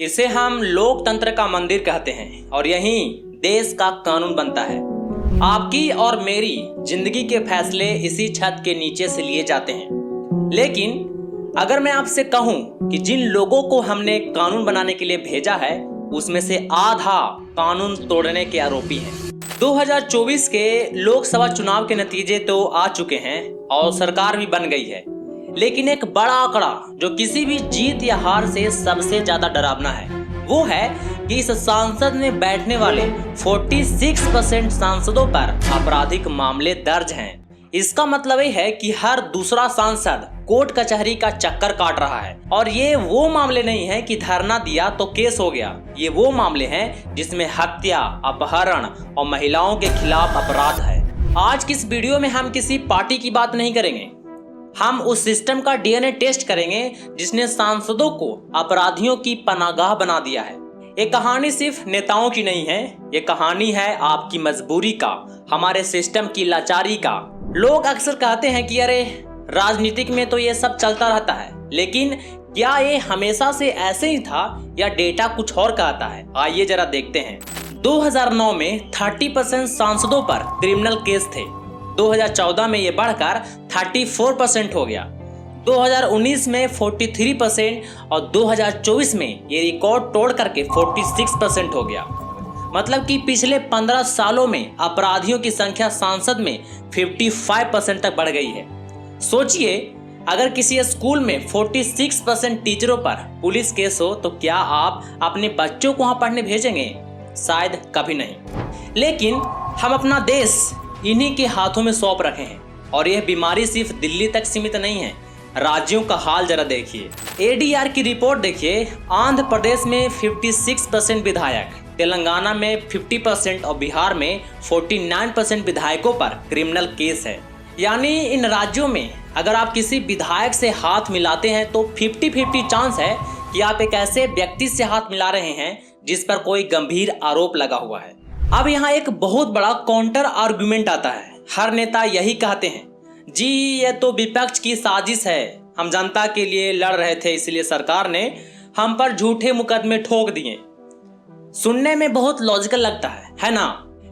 इसे हम लोकतंत्र का मंदिर कहते हैं और यहीं देश का कानून बनता है। आपकी और मेरी जिंदगी के फैसले इसी छत के नीचे से लिए जाते हैं। लेकिन अगर मैं आपसे कहूं कि जिन लोगों को हमने कानून बनाने के लिए भेजा है उसमें से आधा कानून तोड़ने के आरोपी हैं। 2024 के लोकसभा चुनाव के नतीजे तो आ चुके हैं और सरकार भी बन गई है, लेकिन एक बड़ा आंकड़ा जो किसी भी जीत या हार से सबसे ज्यादा डरावना है वो है कि इस संसद में बैठने वाले 46% सांसदों पर आपराधिक मामले दर्ज हैं। इसका मतलब ये है कि हर दूसरा सांसद कोर्ट कचहरी का चक्कर काट रहा है। और ये वो मामले नहीं है कि धरना दिया तो केस हो गया, ये वो मामले हैं जिसमें हत्या, अपहरण और महिलाओं के खिलाफ अपराध है। आज की इस वीडियो में हम किसी पार्टी की बात नहीं करेंगे, हम उस सिस्टम का डीएनए टेस्ट करेंगे जिसने सांसदों को अपराधियों की पनाहगाह बना दिया है। ये कहानी सिर्फ नेताओं की नहीं है, ये कहानी है आपकी मजबूरी का, हमारे सिस्टम की लाचारी का। लोग अक्सर कहते हैं कि अरे राजनीतिक में तो ये सब चलता रहता है, लेकिन क्या ये हमेशा से ऐसे ही था या डेटा कुछ और कहता है? आइए जरा देखते हैं। 2009 में 30% सांसदों पर क्रिमिनल केस थे। 2014 में ये बढ़कर 34% हो गया, 2019 में 43% और 2024 में ये रिकॉर्ड तोड़ करके 46% हो गया। मतलब कि पिछले 15 सालों में अपराधियों की संख्या सांसद में 55% तक बढ़ गई है। सोचिए, अगर किसी स्कूल में 46% टीचरों पर पुलिस केस हो तो क्या आप अपने बच्चों को वहां पढ़ने भेजेंगे? शायद कभी नहीं। लेकिन हम अपना देश इन्हीं के हाथों में सौंप रखे हैं और यह बीमारी सिर्फ दिल्ली तक सीमित नहीं है। राज्यों का हाल जरा देखिए, एडीआर की रिपोर्ट देखिए। आंध्र प्रदेश में 56% विधायक, तेलंगाना में 50% और बिहार में 49% विधायकों पर क्रिमिनल केस है। यानी इन राज्यों में अगर आप किसी विधायक से हाथ मिलाते हैं तो 50-50 चांस है कि आप एक ऐसे व्यक्ति से हाथ मिला रहे हैं जिस पर कोई गंभीर आरोप लगा हुआ है। अब यहाँ एक बहुत बड़ा काउंटर आर्गुमेंट आता है। हर नेता यही कहते हैं, जी ये तो विपक्ष की साजिश है, हम जनता के लिए लड़ रहे थे इसलिए सरकार ने हम पर झूठे मुकदमे ठोक दिए। सुनने में बहुत लॉजिकल लगता है ना?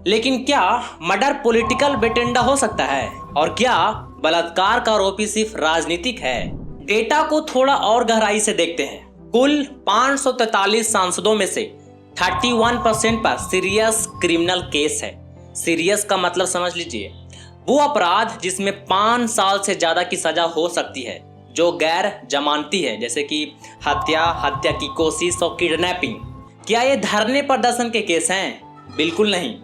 लेकिन क्या मर्डर पॉलिटिकल वेटेंडा हो सकता है? और क्या बलात्कार का आरोपी सिर्फ राजनीतिक है? डेटा को थोड़ा और गहराई से देखते हैं। कुल 543 सांसदों में से 31% पर सीरियस क्रिमिनल केस है। सीरियस का मतलब समझ लीजिए, वो अपराध जिसमें 5 साल से ज्यादा की सजा हो सकती है, जो गैर जमानती है, जैसे कि हत्या, हत्या की कोशिश और किडनैपिंग। क्या ये धरने प्रदर्शन के केस हैं? बिल्कुल नहीं।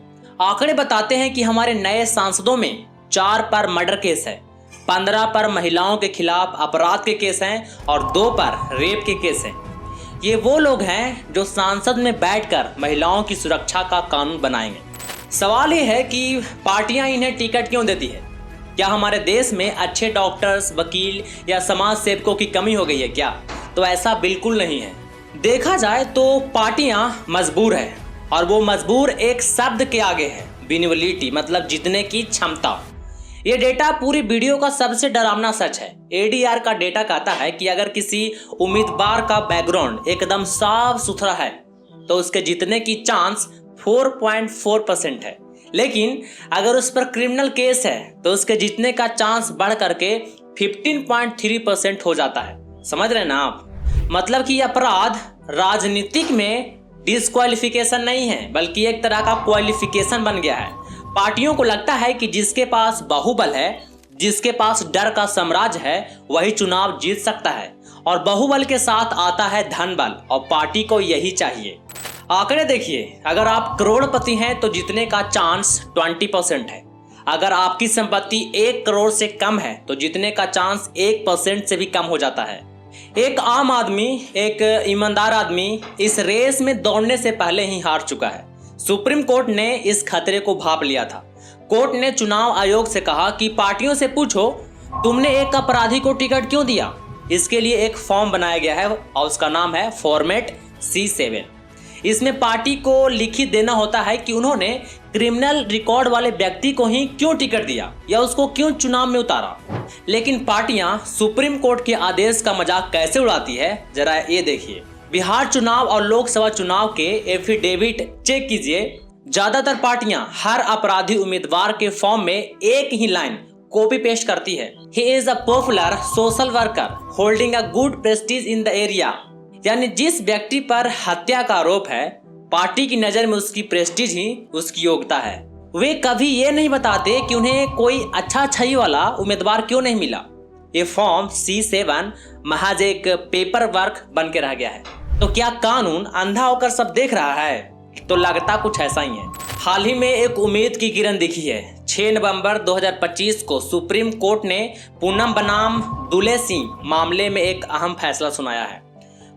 आंकड़े बताते हैं कि हमारे नए सांसदों में 4 पर मर्डर केस है, 15 पर महिलाओं के खिलाफ अपराध के केस हैं और 2 पर रेप के केस हैं। ये वो लोग हैं जो संसद में बैठकर महिलाओं की सुरक्षा का कानून बनाएंगे। सवाल ये है कि पार्टियां इन्हें टिकट क्यों देती है? क्या हमारे देश में अच्छे डॉक्टर्स, वकील या समाज सेवकों की कमी हो गई है क्या? तो ऐसा बिल्कुल नहीं है। देखा जाए तो पार्टियां मजबूर है और वो मजबूर एक शब्द के आगे है, विनेबिलिटी, मतलब जीतने की क्षमता। ये डेटा पूरी वीडियो का सबसे डरावना सच है। एडीआर का डेटा कहता है कि अगर किसी उम्मीदवार का बैकग्राउंड एकदम साफ सुथरा है तो उसके जीतने की चांस 4.4% है, लेकिन अगर उस पर क्रिमिनल केस है तो उसके जीतने का चांस बढ़ करके 15.3% हो जाता है। समझ रहे हैं ना आप? मतलब कि अपराध राजनीतिक में डिस्क्वालिफिकेशन नहीं है, बल्कि एक तरह का क्वालिफिकेशन बन गया है। पार्टियों को लगता है कि जिसके पास बाहुबल है, जिसके पास डर का साम्राज्य है, वही चुनाव जीत सकता है। और बाहुबल के साथ आता है धन बल और पार्टी को यही चाहिए। आंकड़े देखिए, अगर आप करोड़पति हैं तो जीतने का चांस 20% है। अगर आपकी संपत्ति 1 करोड़ से कम है तो जीतने का चांस 1% से भी कम हो जाता है। एक आम आदमी, एक ईमानदार आदमी इस रेस में दौड़ने से पहले ही हार चुका है। सुप्रीम कोर्ट ने इस खतरे को भांप लिया था। कोर्ट ने चुनाव आयोग से कहा कि पार्टियों से पूछो तुमने एक अपराधी को टिकट क्यों दिया। इसके लिए एक फॉर्म बनाया गया है और उसका नाम है फॉर्मेट C7। इसमें पार्टी को लिखित देना होता है कि उन्होंने क्रिमिनल रिकॉर्ड वाले व्यक्ति को ही क्यों टिकट दिया या उसको क्यों चुनाव में उतारा। लेकिन पार्टियां सुप्रीम कोर्ट के आदेश का मजाक कैसे उड़ाती है, जरा ये देखिए। बिहार चुनाव और लोकसभा चुनाव के एफिडेविट चेक कीजिए। ज्यादातर पार्टियां हर अपराधी उम्मीदवार के फॉर्म में एक ही लाइन कॉपी पेस्ट करती है, he is a popular social worker holding a good Prestige in the area. यानी जिस व्यक्ति पर हत्या का आरोप है, पार्टी की नजर में उसकी प्रेस्टीज ही उसकी योग्यता है। वे कभी ये नहीं बताते कि उन्हें कोई अच्छा छई वाला उम्मीदवार क्यों नहीं मिला। ये फॉर्म C7 महज एक पेपर वर्क बन के रह गया है। तो क्या कानून अंधा होकर सब देख रहा है? तो लगता कुछ ऐसा ही है। हाल ही में एक उम्मीद की किरण दिखी है। 6 नवंबर 2025 को सुप्रीम कोर्ट ने पूनम बनाम दुले सिंह मामले में एक अहम फैसला सुनाया है।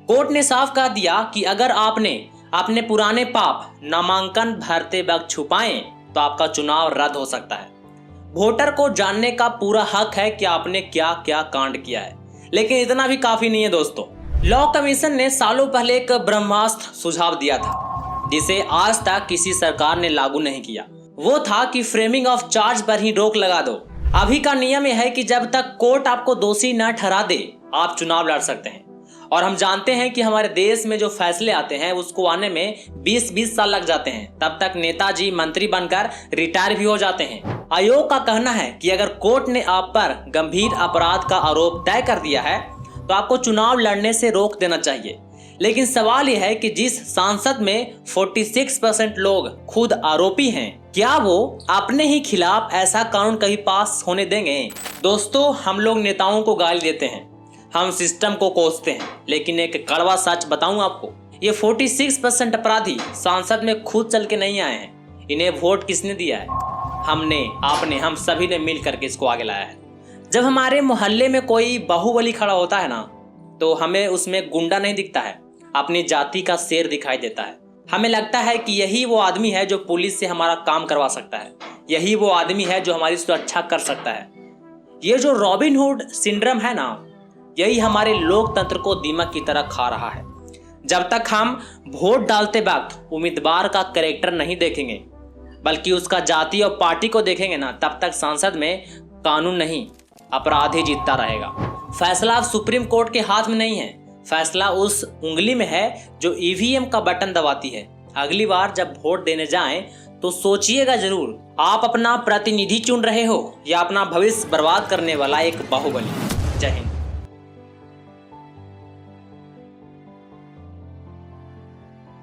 कोर्ट ने साफ कह दिया कि अगर आपने अपने पुराने पाप नामांकन भरते वक्त छुपाएं तो आपका चुनाव रद्द हो सकता है। वोटर को जानने का पूरा हक है कि आपने क्या क्या कांड किया है। लेकिन इतना भी काफी नहीं है दोस्तों। लॉ कमीशन ने सालों पहले एक ब्रह्मास्त्र सुझाव दिया था, जिसे आज तक किसी सरकार ने लागू नहीं किया। वो था कि फ्रेमिंग ऑफ चार्ज पर ही रोक लगा दो। अभी का नियम यह है कि जब तक कोर्ट आपको दोषी न ठहरा दे, आप चुनाव लड़ सकते हैं। और हम जानते हैं कि हमारे देश में जो फैसले आते हैं उसको आने में 20-20 साल लग जाते हैं। तब तक नेताजी मंत्री बनकर रिटायर भी हो जाते हैं। आयोग का कहना है कि अगर कोर्ट ने आप पर गंभीर अपराध का आरोप तय कर दिया है तो आपको चुनाव लड़ने से रोक देना चाहिए। लेकिन सवाल यह है कि जिस सांसद में 46% लोग खुद आरोपी हैं, क्या वो अपने ही खिलाफ ऐसा कानून कभी पास होने देंगे? दोस्तों, हम लोग नेताओं को गाली देते हैं, हम सिस्टम को कोसते हैं, लेकिन एक कड़वा सच बताऊं आपको, ये 46% अपराधी सांसद में खुद चल के नहीं आए हैं। इन्हें वोट किसने दिया है? हमने, आपने, हम सभी ने मिल करके इसको आगे लाया है। जब हमारे मोहल्ले में कोई बाहुबली खड़ा होता है ना, तो हमें उसमें गुंडा नहीं दिखता है, अपनी जाति का शेर दिखाई देता है। हमें लगता है कि यही वो आदमी है जो पुलिस से हमारा काम करवा सकता है, यही वो आदमी है जो हमारी सुरक्षा कर सकता है। ये जो रॉबिन हुड सिंड्रोम है ना, यही हमारे लोकतंत्र को दीमक की तरह खा रहा है। जब तक हम वोट डालते वक्त उम्मीदवार का कैरेक्टर नहीं देखेंगे, बल्कि उसका जाति और पार्टी को देखेंगे ना, तब तक संसद में कानून नहीं, अपराध ही जीतता रहेगा। फैसला अब सुप्रीम कोर्ट के हाथ में नहीं है, फैसला उस उंगली में है जो ईवीएम का बटन दबाती है। अगली बार जब वोट देने जाएं तो सोचिएगा जरूर, आप अपना प्रतिनिधि चुन रहे हो या अपना भविष्य बर्बाद करने वाला एक बाहुबली। जय हिंद।